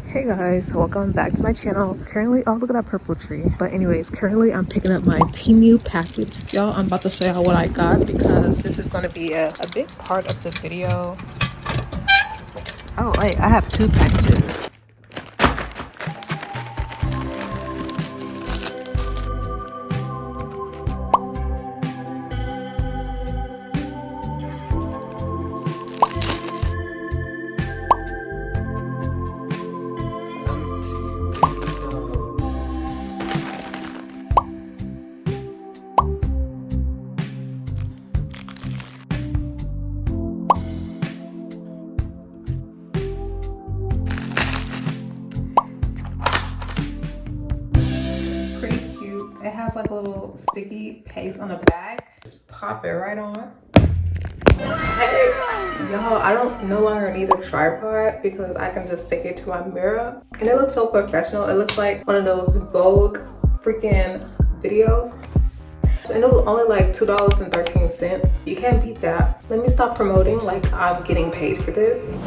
Hey guys, welcome back to my channel. Currently, oh look at that purple tree. But anyways, currently I'm picking up my Temu package. Y'all, I'm about to show y'all what I got because this is going to be a big part of the video. Oh wait, I have two packages. It has like a little sticky paste on the back. Just pop it right on. Hey, y'all, I don't no longer need a tripod because I can just stick it to my mirror. And it looks so professional. It looks like one of those Vogue freaking videos. And it was only like $2.13. You can't beat that. Let me stop promoting like I'm getting paid for this.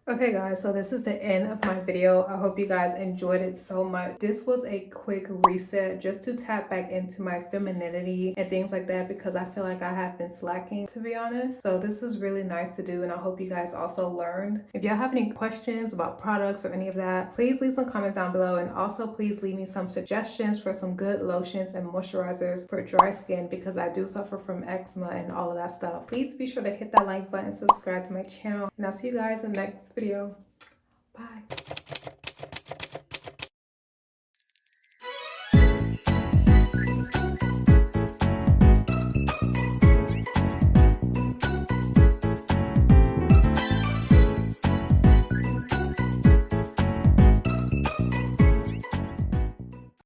Okay guys, so this is the end of my video. I hope you guys enjoyed it so much. This was a quick reset just to tap back into my femininity and things like that, because I feel like I have been slacking, to be honest. So this is really nice to do, and I hope you guys also learned. If y'all have any questions about products or any of that, please leave some comments down below, and also please leave me some suggestions for some good lotions and moisturizers for dry skin, because I do suffer from eczema and all of that stuff. Please be sure to hit that like button, subscribe to my channel, and I'll see you guys in the next video. Bye.